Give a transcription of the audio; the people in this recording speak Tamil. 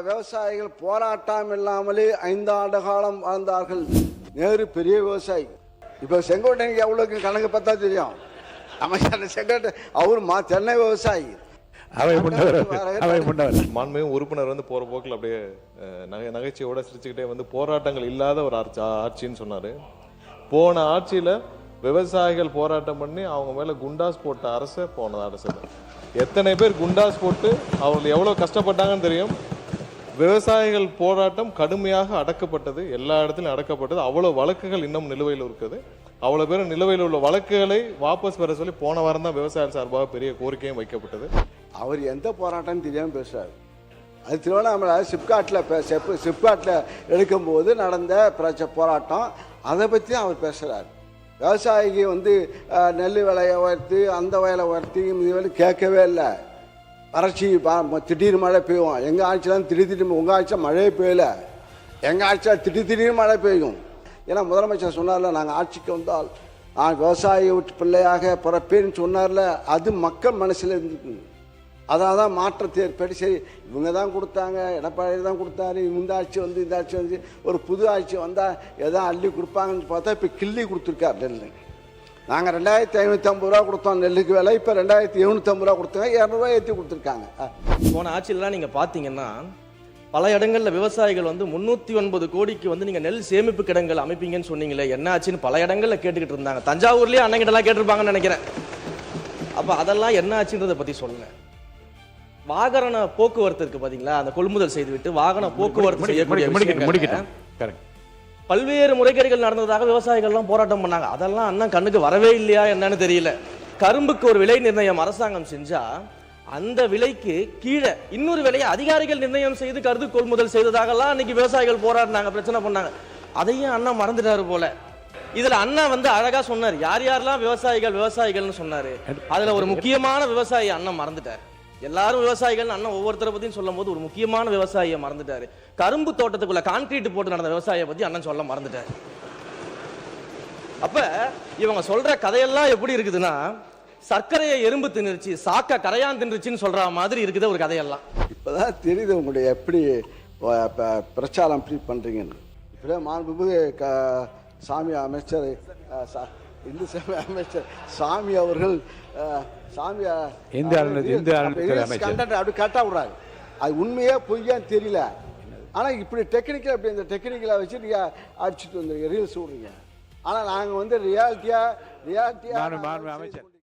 விவசாயிகள் போராட்டம் இல்லாமலே 5 ஆண்டு காலம் வாழ்ந்தார்கள். நேரு பெரிய விவசாயி. இப்போ செங்கோட்டையனுக்கு எவ்வளோக்கு கணக்கு பார்த்தா தெரியும். அமைச்சர் செங்கோட்டை அவர் சென்னை விவசாயி. மாண்புமிகு உறுப்பினர் போற போக்கில் அப்படியே நகைச்சுவையோட சிரிச்சுக்கிட்டே போராட்டங்கள் இல்லாத ஒரு ஆட்சின்னு சொன்னாரு. போன ஆட்சியில விவசாயிகள் போராட்டம் பண்ணி அவங்க மேல குண்டாஸ் போட்ட அரசு போன அரசு. எத்தனை பேர் குண்டாஸ் போட்டு அவங்க எவ்வளவு கஷ்டப்பட்டாங்கன்னு தெரியும். விவசாயிகள் போராட்டம் கடுமையாக அடக்கப்பட்டது, எல்லா இடத்துலையும் அடக்கப்பட்டது. அவ்வளவு வழக்குகள் இன்னும் நிலுவையில் இருக்குது. அவ்வளவு பேர் நிலுவையில் உள்ள வழக்குகளை வாபஸ் பெற சொல்லி போன வாரம் தான் விவசாயிகள் சார்பாக பெரிய கோரிக்கையும் வைக்கப்பட்டது. அவர் எந்த போராட்டம் தெரியாமல் பேசுறாரு. அது திருவண்ணாமலை சிப்காட்டில் எடுக்கும்போது நடந்த போராட்டம், அதை பற்றி அவர் பேசுகிறார். விவசாயிக்கு நெல் விலையை உயர்த்தி அந்த வயலை உயர்த்தி இது கேட்கவே இல்லை. வறட்சி திடீர்னு மழை பெய்யும். எங்கள் ஆட்சியெலாம் திடீர்னு, உங்கள் ஆட்சியில் மழையே பெய்யலை. எங்கள் ஆட்சியில் திடீர்னு மழை பெய்யும். ஏன்னா முதலமைச்சர் சொன்னார்ல, நாங்கள் ஆட்சிக்கு வந்தால் நான் விவசாயி வீட்டு பிள்ளையாக பிறப்பேன்னு சொன்னார்ல, அது மக்கள் மனசில் இருந்துருக்கு. அதனால தான் மாற்றத்தை ஏற்பட்டு, சரி இவங்க தான் கொடுத்தாங்க, எடப்பாடி தான் கொடுத்தாரு, இந்த ஆட்சி இந்த ஆட்சி ஒரு புது ஆட்சி வந்தால் எதாவது அள்ளி கொடுப்பாங்கன்னு பார்த்தா இப்போ கிள்ளி கொடுத்துருக்கார் நெல். நாங்கள் 2550 ரூபா கொடுத்தோம் நெல்லுக்கு விலை, இப்போ 2750 ரூபா கொடுத்தாங்க, 200 ரூபா ஏற்றி கொடுத்துருக்காங்க. போன ஆட்சியிலாம் நீங்கள் பார்த்தீங்கன்னா பல இடங்களில் விவசாயிகள் 309 கோடிக்கு நீங்கள் நெல் சேமிப்பு கிடங்கள் அமைப்பீங்கன்னு சொன்னீங்களே, என்ன ஆச்சுன்னு பல இடங்களில் கேட்டுக்கிட்டு இருந்தாங்க. தஞ்சாவூர்லேயே அன்னைக்கிட்டலாம் கேட்டிருப்பாங்கன்னு நினைக்கிறேன். அப்போ அதெல்லாம் என்ன ஆச்சுன்றதை பற்றி சொல்லுங்கள். வாகன போக்குவரத்து இருக்கு பாத்தீங்களா, அந்த கொள்முதல் செய்துவிட்டு வாகன போக்குவரத்து செய்யக்கூடிய பல்வேறு முறைகேடுகள் நடந்ததாக விவசாயிகள்லாம் போராட்டம் பண்ணாங்க. அதெல்லாம் அண்ணன் கண்ணுக்கு வரவே இல்லையா என்னன்னு தெரியல. கரும்புக்கு ஒரு விலை நிர்ணயம் அரசாங்கம் செஞ்சா அந்த விலைக்கு கீழே இன்னொரு விலையை அதிகாரிகள் நிர்ணயம் செய்து கருது கொள்முதல் செய்ததாகலாம் அன்னைக்கு விவசாயிகள் போராடினாங்க, பிரச்சனை பண்ணாங்க. அதையும் அண்ணா மறந்துட்டாரு போல. இதுல அண்ணா அழகா சொன்னார், யார் யாரெல்லாம் விவசாயிகள்னு சொன்னாரு. அதுல ஒரு முக்கியமான விவசாயி அண்ணன் மறந்துட்டார். எல்லாரும் விவசாயிகள் அண்ணன் ஒவ்வொருத்தரை பத்தியும் சொல்லும் போது ஒரு முக்கியமான விவசாயியை மறந்துட்டாரு. கரும்பு தோட்டத்துக்குள்ள கான்கிரீட் போட்டு நடந்த விவசாயியை பத்தி அண்ணன் சொல்ல மறந்துட்டாரு. அப்ப இவங்க சொல்ற கதையெல்லாம் எப்படி இருக்குதுன்னா, சர்க்கரையை எறும்பு தின்னுருச்சு, சாக்க கரையான் தின்றுச்சுன்னு சொல்ற மாதிரி இருக்குது ஒரு கதையெல்லாம். இப்பதான் தெரியுது உங்களுடைய எப்படி பிரச்சாரம் எப்படி பண்றீங்கன்னு. இப்படியே மாண்புமிகு சாமி அமைச்சர் இந்து சமய அமைச்சர் சாமி அவர்கள் அப்படி கரெக்டா விடுறாரு. அது உண்மையே பொய்யான்னு தெரியல. ஆனா இப்படி டெக்னிக்கல் அப்படி இந்த டெக்னிக்கலை வச்சு நீங்க அடிச்சுட்டு வந்துருங்க, ரீல்ஸ் விடுறீங்க. ஆனா நாங்க ரியாலிட்டியா